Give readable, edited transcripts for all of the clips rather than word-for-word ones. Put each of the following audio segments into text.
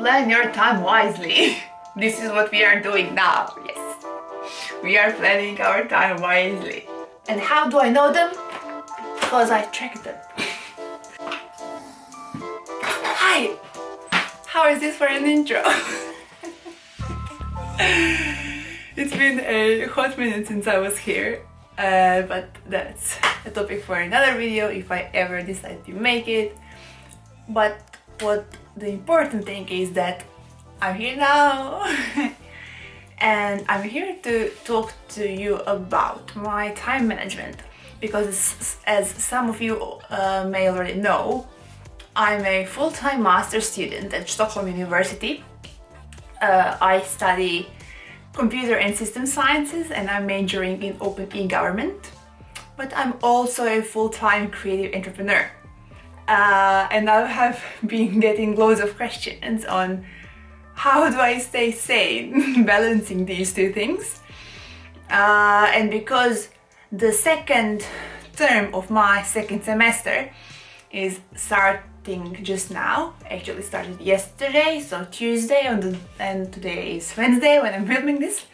Plan your time wisely. This is what we are doing now. Yes, we are planning our time wisely. And how do I know them? Because I track them. Hi! How is this for an intro? It's been a hot minute since I was here, but that's a topic for another video if I ever decide to make it. But what the important thing is that I'm here now and I'm here to talk to you about my time management, because as some of you may already know, I'm a full-time master's student at Stockholm University. I study computer and system sciences and I'm majoring in open e-government, but I'm also a full-time creative entrepreneur. And I have been getting loads of questions on how do I stay sane balancing these two things. And because the second term of my second semester is starting just now, actually started yesterday, so Tuesday, and today is Wednesday when I'm filming this.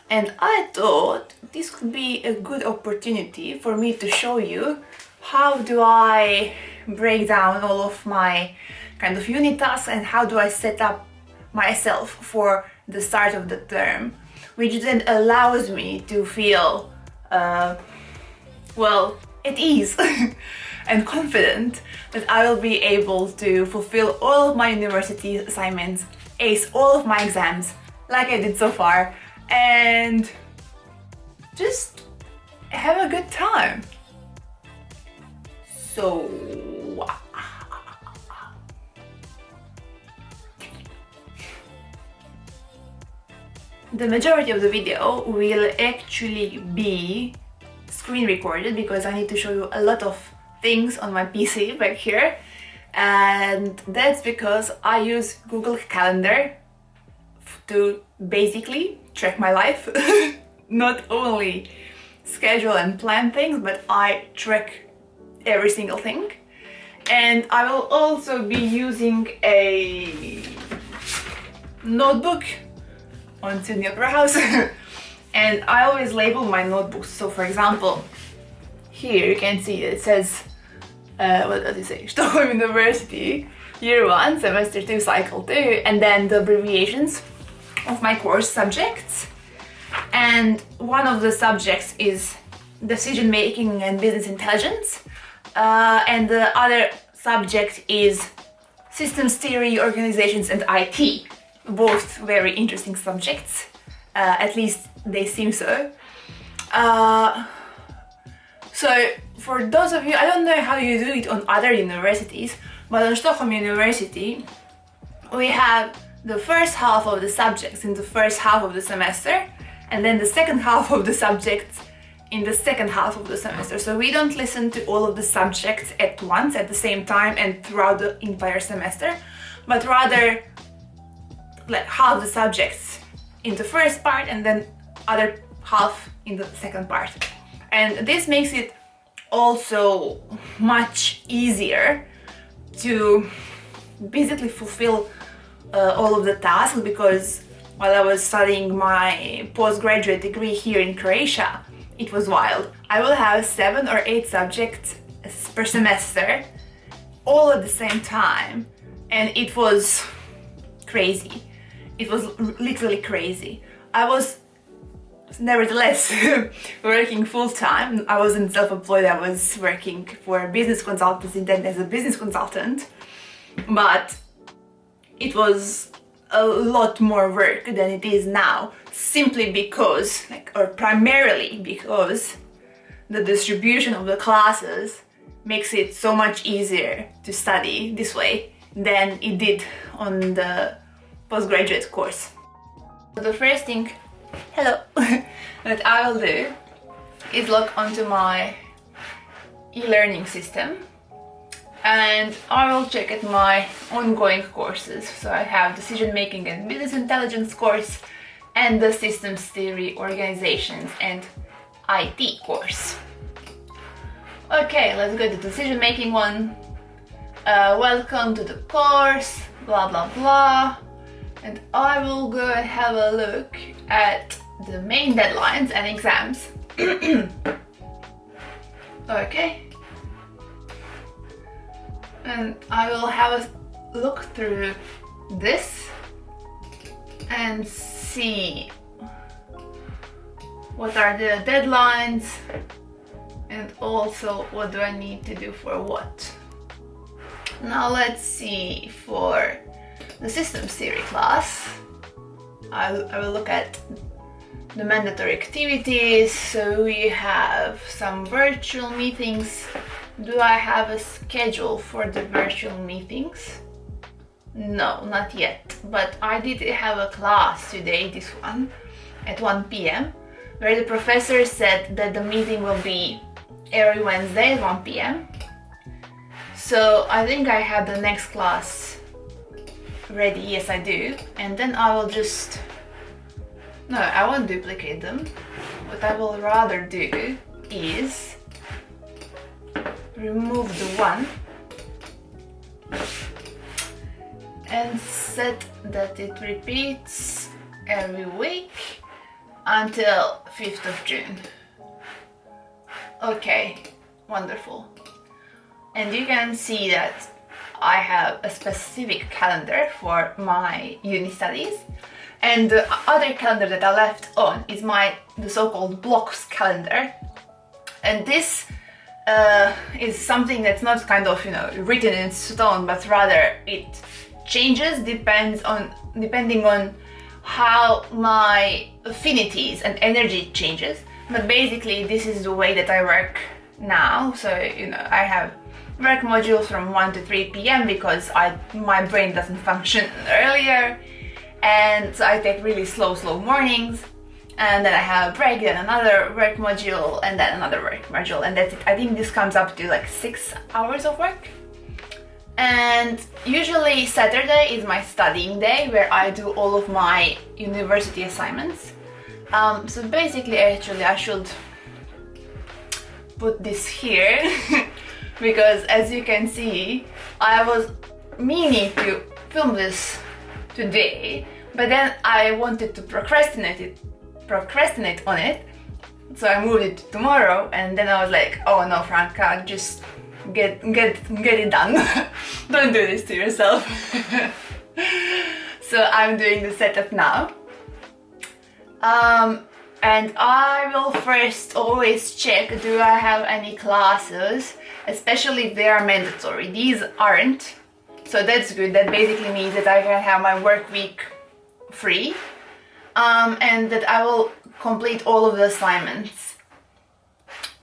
And I thought this could be a good opportunity for me to show you how do I break down all of my kind of unit tasks and how do I set up myself for the start of the term, which then allows me to feel well, at ease and confident that I will be able to fulfill all of my university assignments, ace all of my exams like I did so far, and just have a good time. So the majority of the video will actually be screen recorded because I need to show you a lot of things on my PC back here, and that's because I use Google Calendar to basically track my life. Not only schedule and plan things, but I track every single thing. And I will also be using a notebook on Sydney Opera House. And I always label my notebooks. So for example, here you can see it says, what does it say? Stockholm University, Year 1, Semester 2, Cycle 2, and then the abbreviations of my course subjects. And one of the subjects is decision making and business intelligence. And the other subject is systems theory, organizations, and IT. Both very interesting subjects, at least they seem so. So for those of you, I don't know how you do it on other universities, but on Stockholm University we have the first half of the subjects in the first half of the semester, and then the second half of the subjects in the second half of the semester. So we don't listen to all of the subjects at once, at the same time and throughout the entire semester, but rather like half the subjects in the first part and then other half in the second part. And this makes it also much easier to basically fulfill all of the tasks, because while I was studying my postgraduate degree here in Croatia, it was wild. I will have 7 or 8 subjects per semester, all at the same time, and it was crazy. It was literally crazy. I was nevertheless working full-time. I wasn't self-employed, I was working for a business consultancy then as a business consultant, but it was a lot more work than it is now, simply because, or primarily because, the distribution of the classes makes it so much easier to study this way than it did on the postgraduate course. The first thing, hello, that I will do is log onto my e-learning system, and I will check at my ongoing courses. So I have decision making and business intelligence course and the systems theory, organizations and IT course. Okay, let's go to the decision making one. Welcome to the course. blah blah blah, and I will go and have a look at the main deadlines and exams. Okay, and I will have a look through this and see what are the deadlines and also what do I need to do for what. Now let's see, for the systems theory class, I will look at the mandatory activities. So we have some virtual meetings. Do I have a schedule for the virtual meetings? No, not yet, but I did have a class today, this one, at 1 p.m. where the professor said that the meeting will be every Wednesday at 1 p.m. So I think I have the next class ready. Yes, I do. And then I will just... No, I won't duplicate them. What I will rather do is remove the one and set that it repeats every week until 5th of June. Okay, wonderful. And you can see that I have a specific calendar for my uni studies, and the other calendar that I left on is the so-called blocks calendar. And this is something that's not kind of, written in stone, but rather it changes depending on how my affinities and energy changes. But basically this is the way that I work now. So I have work modules from 1 to 3 p.m. because my brain doesn't function earlier, and so I take really slow mornings, and then I have a break, then another work module, and then another work module, and that's it. I think this comes up to like 6 hours of work. And usually Saturday is my studying day, where I do all of my university assignments. So basically, actually, I should put this here because as you can see, I was meaning to film this today, but then I wanted to procrastinate on it, so I moved it to tomorrow, and then I was like, oh no, Franca, just get it done. Don't do this to yourself. So I'm doing the setup now. And I will first always check, do I have any classes, especially if they are mandatory. These aren't, so that's good. That basically means that I can have my work week free, and that I will complete all of the assignments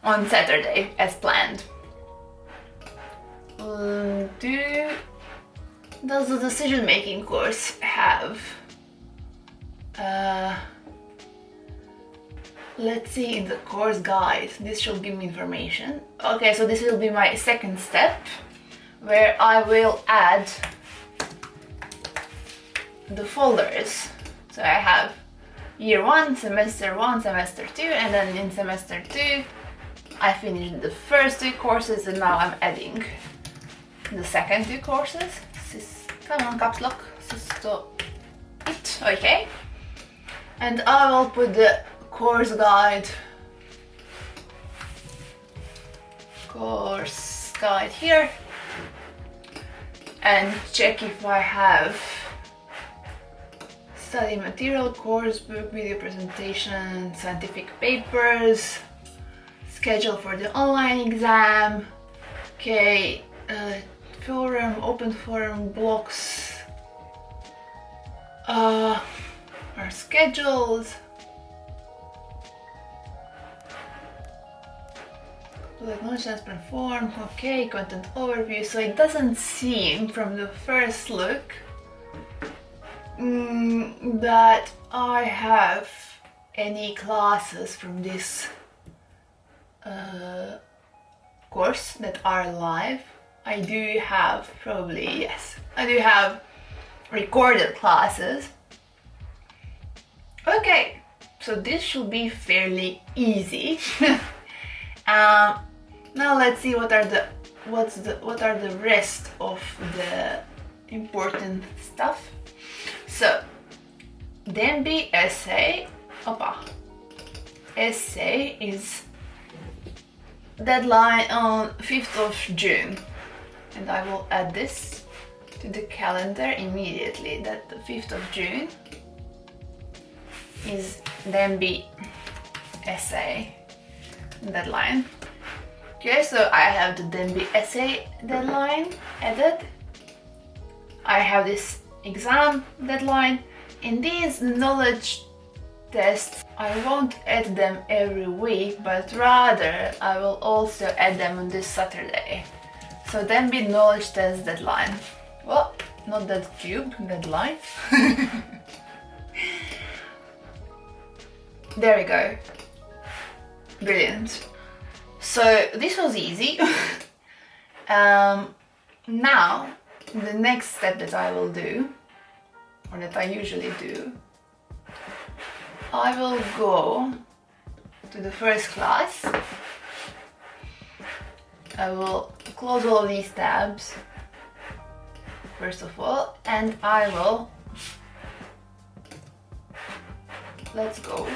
on Saturday as planned. Does the decision-making course have... let's see, in the course guide, this should give me information. Okay, so this will be my second step, where I will add the folders. So I have year 1, semester 1, semester 2, and then in semester 2 I finished the first 2 courses, and now I'm adding the second 2 courses. Come on, caps lock. Okay. And I will put the course guide here and check if I have study material, course book, video presentation, scientific papers, schedule for the online exam. Okay, forum, open forum, blocks are scheduled. Acknowledge has been formed. Okay, content overview. So it doesn't seem from the first look that I have any classes from this course that are live. I do have, probably, yes, I do have recorded classes. Okay, so this should be fairly easy. Now let's see what are the rest of the important stuff. So, DMB essay, essay is deadline on 5th of June, and I will add this to the calendar immediately, that the 5th of June is DMB essay deadline. Okay, so I have the DMB essay deadline added. I have this exam deadline. In these knowledge tests, I won't add them every week, but rather I will also add them on this Saturday. So then be knowledge test deadline. Well, not that cube, deadline. There we go. Brilliant. So this was easy. Now, the next step that I will do, or that I usually do, I will go to the first class. I will close all of these tabs, first of all, and I will, let's go,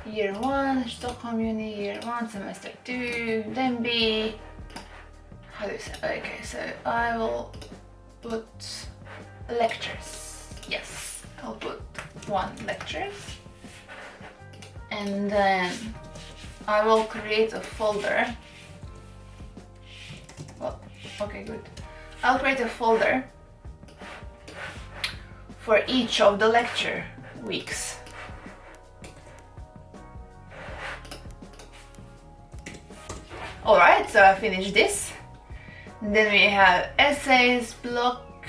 year 1, Stockholm Uni, year 1, semester 2, then B, how do you say, okay, so I will put lectures, yes, I'll put 1 lectures, and then I will create a folder. Well, okay, good. I'll create a folder for each of the lecture weeks. Alright, so I finished this. Then we have essays block.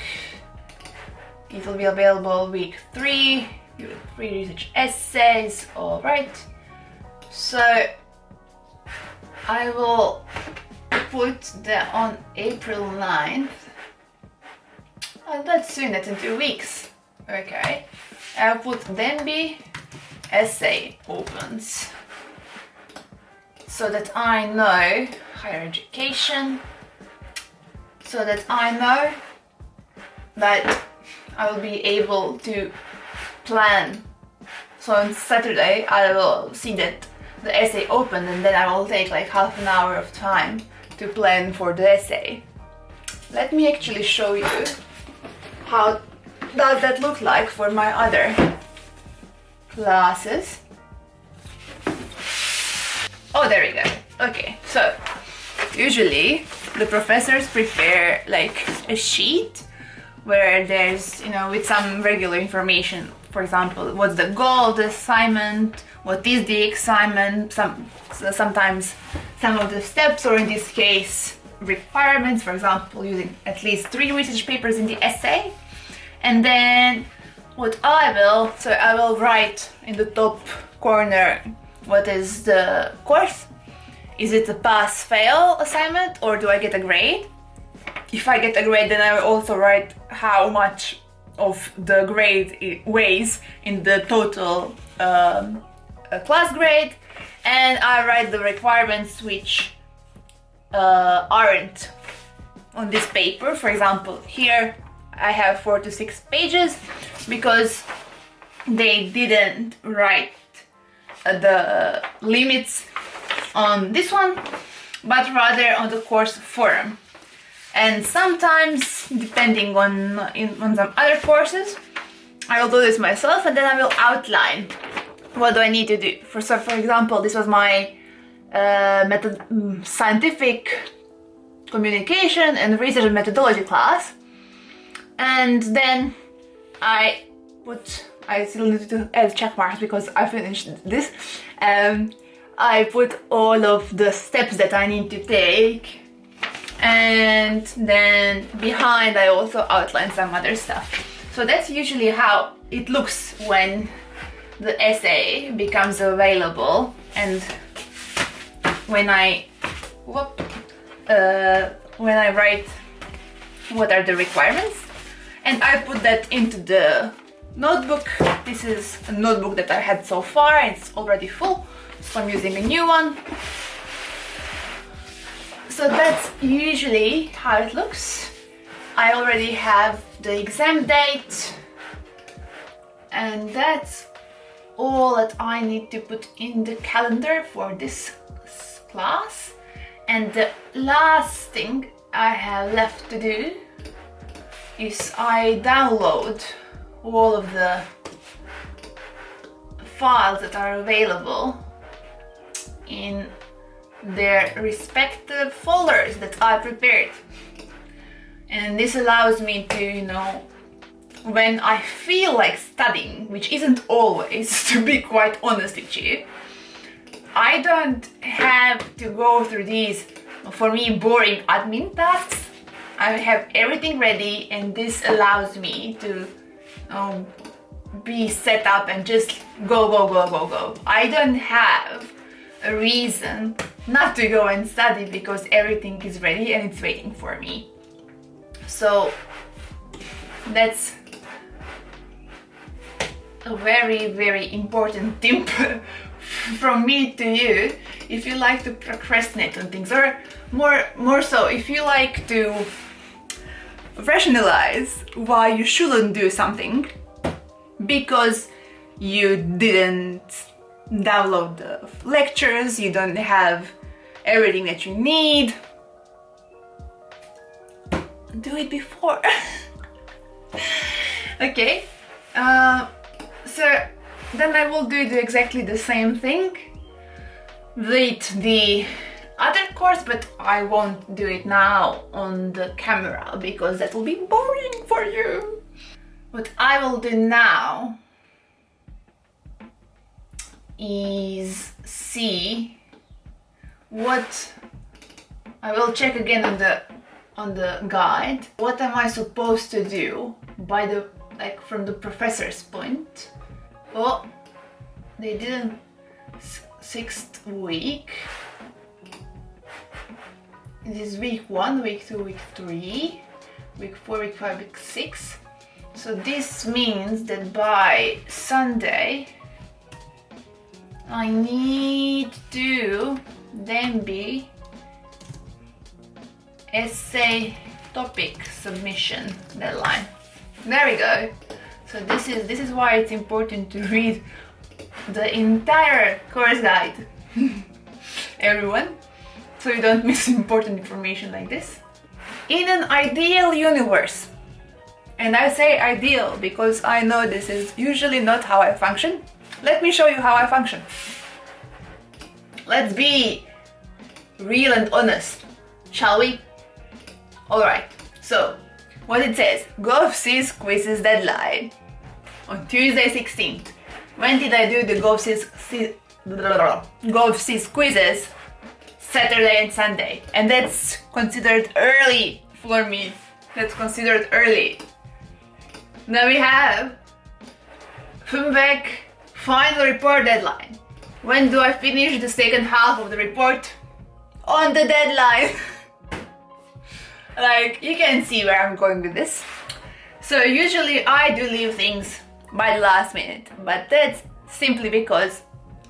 It will be available week 3. Free research essays. Alright. So I will put that on April 9th. Oh, that's soon, that's in 2 weeks. Okay. I'll put DMB essay opens, so that I know higher education, so that I know that I will be able to plan. So on Saturday I will see that the essay opened, and then I will take like half an hour of time to plan for the essay. Let me actually show you how does that look like for my other classes. Oh, there we go. Okay, so usually the professors prepare like a sheet where there's, you know, with some regular information. For example, what's the goal of the assignment, what is the assignment, sometimes some of the steps, or in this case requirements, for example using at least 3 research papers in the essay. And then what I will write in the top corner what is the course. Is it a pass-fail assignment, or do I get a grade? If I get a grade, then I will also write how much of the grade it weighs in the total class grade, and I write the requirements which aren't on this paper. For example, here I have 4 to 6 pages because they didn't write the limits on this one, but rather on the course forum. And sometimes, depending on some other courses, I will do this myself, and then I will outline what do I need to do. For example, this was my scientific communication and research methodology class, and then I still need to add check marks because I finished this. I put all of the steps that I need to take, and then behind I also outline some other stuff. So that's usually how it looks when the essay becomes available, and when I write what are the requirements, and I put that into the notebook. This is a notebook that I had so far, it's already full, so I'm using a new one. So that's usually how it looks. I already have the exam date, and that's all that I need to put in the calendar for this class. And the last thing I have left to do is I download all of the files that are available in their respective folders that I prepared. And this allows me to, when I feel like studying, which isn't always, to be quite honest with you, I don't have to go through these, for me, boring admin tasks. I have everything ready, and this allows me to be set up and just go. I don't have a reason not to go and study because everything is ready and it's waiting for me. So that's a very, very important tip from me to you if you like to procrastinate on things, or more so if you like to rationalize why you shouldn't do something because you didn't download the lectures, you don't have everything that you need. Do it before. Okay, so then I will do exactly the same thing with the other course, but I won't do it now on the camera because that will be boring for you. What I will do now is see what I will check again on the guide. What am I supposed to do by the from the professor's point? Oh, they didn't. Sixth week. This is week 1, week 2, week 3, week 4, week 5, week 6. So this means that by Sunday I need to then be essay topic submission deadline. There we go. So this is why it's important to read the entire course guide, everyone, so you don't miss important information like this. In an ideal universe, and I say ideal because I know this is usually not how I function. Let me show you how I function. Let's be real and honest, shall we? Alright, so what it says, GovSys quizzes deadline on Tuesday 16th. When did I do the GovSys quizzes? Saturday and Sunday. And that's considered early for me. That's considered early. Then we have FUMVEC final report deadline. When do I finish the second half of the report? On the deadline. Like, you can see where I'm going with this. So usually I do leave things by the last minute, but that's simply because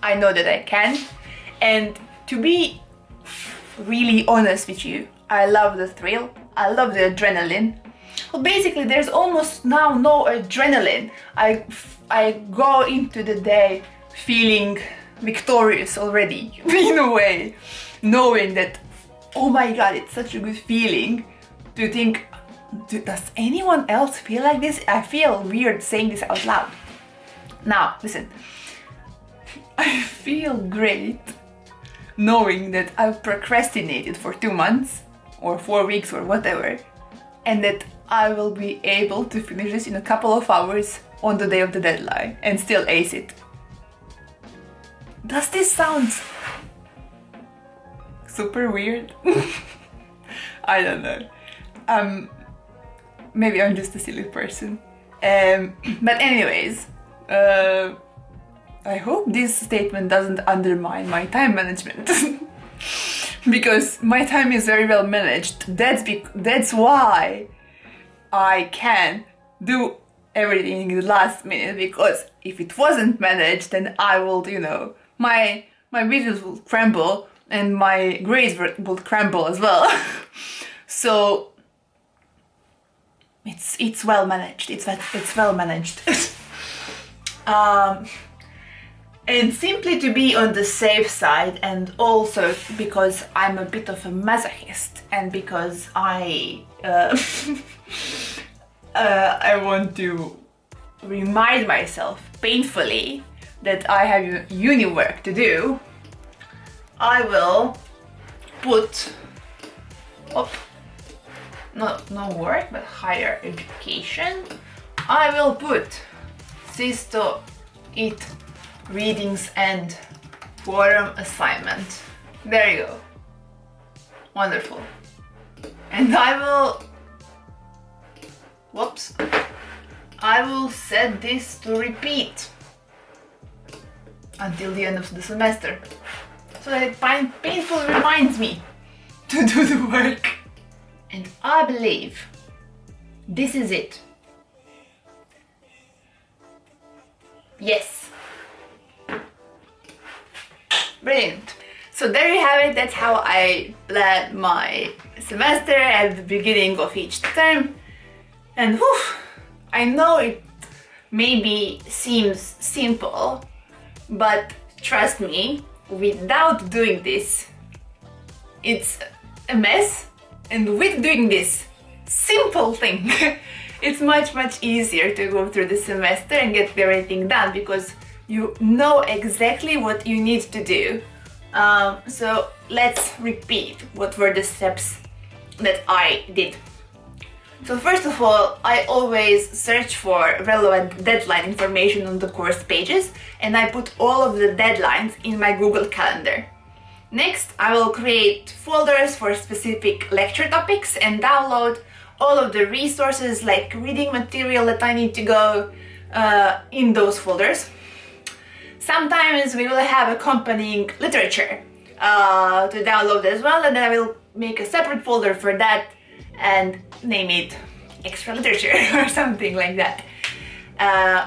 I know that I can. And to be really honest with you, I love the thrill, I love the adrenaline. Well, basically there's almost now no adrenaline. I go into the day feeling victorious already, in a way, knowing that, oh my god, it's such a good feeling to think, does anyone else feel like this? I feel weird saying this out loud. Now, listen, I feel great knowing that I've procrastinated for 2 months or 4 weeks or whatever, and that I will be able to finish this in a couple of hours on the day of the deadline and still ace it. Does this sound super weird? I don't know. Maybe I'm just a silly person. But anyways, I hope this statement doesn't undermine my time management. Because my time is very well managed. That's why I can do everything in the last minute, because if it wasn't managed, then I will, my videos will crumble and my grades will crumble as well. So It's well managed. It's well managed. And simply to be on the safe side, and also because I'm a bit of a masochist, and because I want to remind myself painfully that I have uni work to do, I will put no work but higher education. I will put Sisto it readings and forum assignment. There you go. Wonderful. And I will set this to repeat until the end of the semester, so that it painfully reminds me to do the work. And I believe this is it. Yes. Brilliant. So there you have it. That's how I plan my semester at the beginning of each term. And whew, I know it maybe seems simple, but trust me, without doing this, it's a mess. And with doing this simple thing, it's much easier to go through the semester and get everything done, because you know exactly what you need to do. So let's repeat what were the steps that I did. So first of all, I always search for relevant deadline information on the course pages, and I put all of the deadlines in my Google Calendar. Next, I will create folders for specific lecture topics and download all of the resources like reading material that I need to go in those folders. Sometimes we will have accompanying literature to download as well, and then I will make a separate folder for that and name it extra literature or something like that.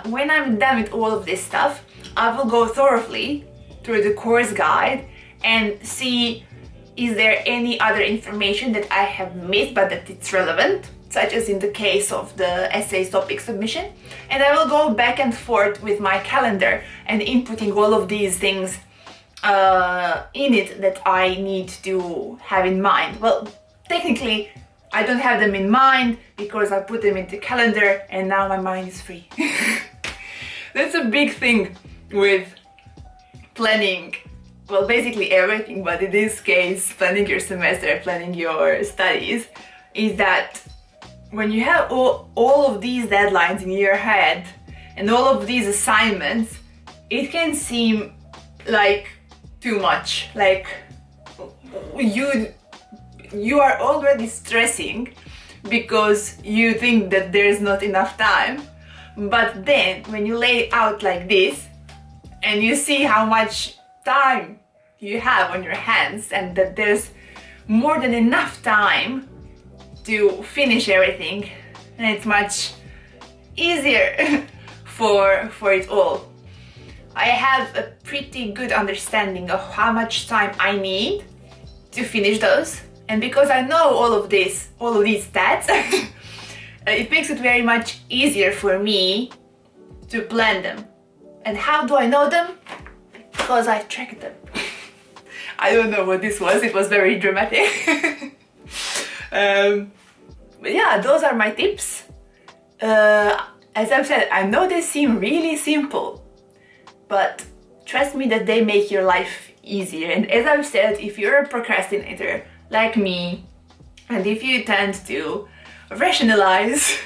When I'm done with all of this stuff, I will go thoroughly through the course guide and see is there any other information that I have missed but that it's relevant, such as in the case of the essay topic submission. And I will go back and forth with my calendar and inputting all of these things in it that I need to have in mind. Well, technically, I don't have them in mind because I put them in the calendar and now my mind is free. That's a big thing with planning, well, basically everything, but in this case, planning your semester, planning your studies, is that when you have all of these deadlines in your head and all of these assignments, it can seem like too much. Like you are already stressing because you think that there's not enough time. But then when you lay it out like this and you see how much time you have on your hands and that there's more than enough time to finish everything, and it's much easier for it all. I have a pretty good understanding of how much time I need to finish those, and because I know all of these stats, it makes it very much easier for me to plan them. And how do I know them? Because I track them. I don't know what this was, it was very dramatic. But yeah, those are my tips. As I've said, I know they seem really simple, but trust me that they make your life easier. And as I've said, if you're a procrastinator like me, and if you tend to rationalize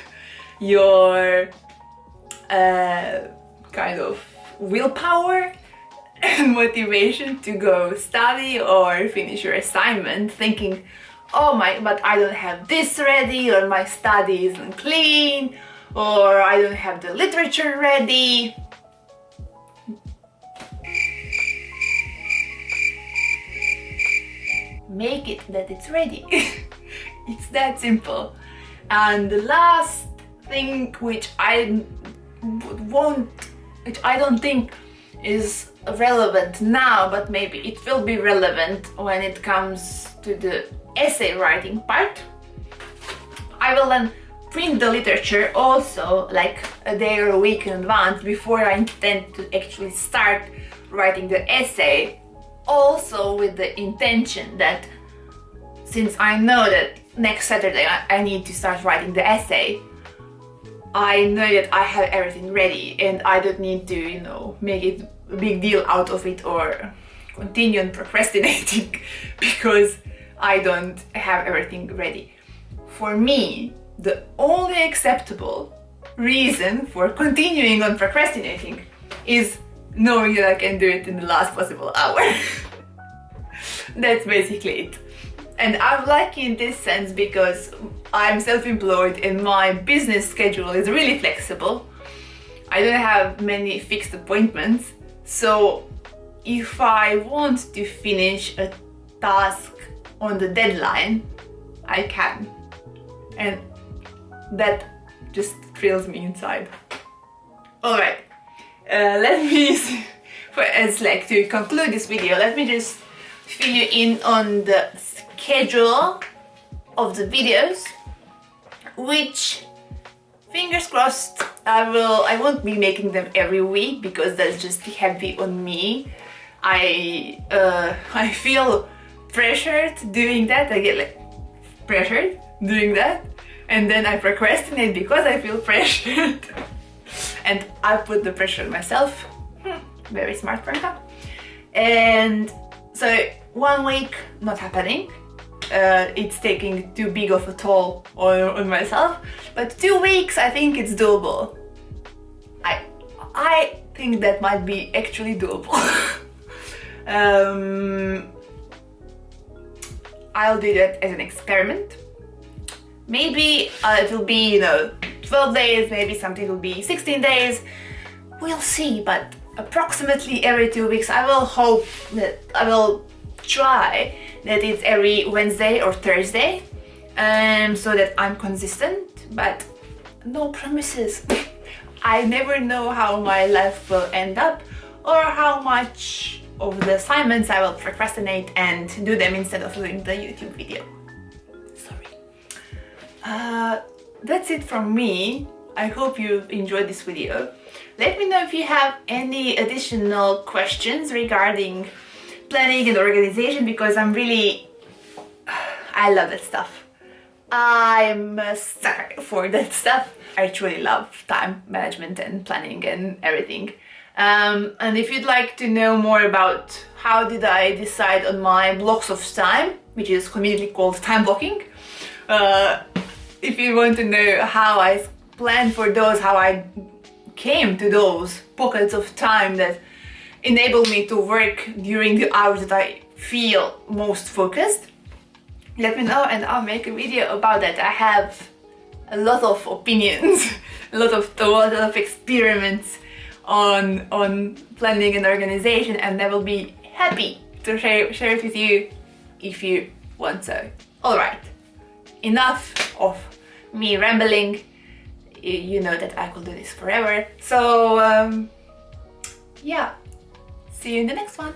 your kind of willpower and motivation to go study or finish your assignment, thinking, but I don't have this ready, or my study isn't clean, or I don't have the literature ready. Make it that it's ready. It's that simple. And the last thing, which I don't think is relevant now, but maybe it will be relevant when it comes to the essay writing part. I will then print the literature also like a day or a week in advance before I intend to actually start writing the essay, also with the intention that since I know that next Saturday I need to start writing the essay, I know that I have everything ready and I don't need to, you know, make it a big deal out of it or continue on procrastinating because I don't have everything ready. For me, the only acceptable reason for continuing on procrastinating is knowing that I can do it in the last possible hour. That's basically it. And I'm lucky in this sense because I'm self-employed and my business schedule is really flexible. I don't have many fixed appointments, so if I want to finish a task on the deadline, I can. And that just thrills me inside. Alright, let me, to conclude this video, let me just fill you in on the schedule of the videos, which, fingers crossed, I won't be making them every week because that's just heavy on me. I feel pressured doing that. I get like pressured doing that, and then I procrastinate because I feel pressured. And I put the pressure on myself. Very smart, Franca. And so 1 week not happening. It's taking too big of a toll on myself, but 2 weeks I think it's doable. I think that might be actually doable. I'll do that as an experiment. Maybe it will be, you know, 12 days, maybe something will be 16 days. We'll see, but approximately every 2 weeks I will try that it's every Wednesday or Thursday, so that I'm consistent, but no promises. I never know how my life will end up or how much of the assignments I will procrastinate and do them instead of doing the YouTube video. Sorry. That's it from me. I hope you enjoyed this video. Let me know if you have any additional questions regarding planning and organization, because I love that stuff. I'm a sucker for that stuff. I truly love time management and planning and everything. And if you'd like to know more about how did I decide on my blocks of time, which is conveniently called time blocking, if you want to know how I planned for those, how I came to those pockets of time that enable me to work during the hours that I feel most focused, let me know and I'll make a video about that. I have a lot of opinions, a lot of experiments on planning and organization, and I will be happy to share it with you if you want so. Alright, enough of me rambling. You know that I could do this forever. So yeah, see you in the next one.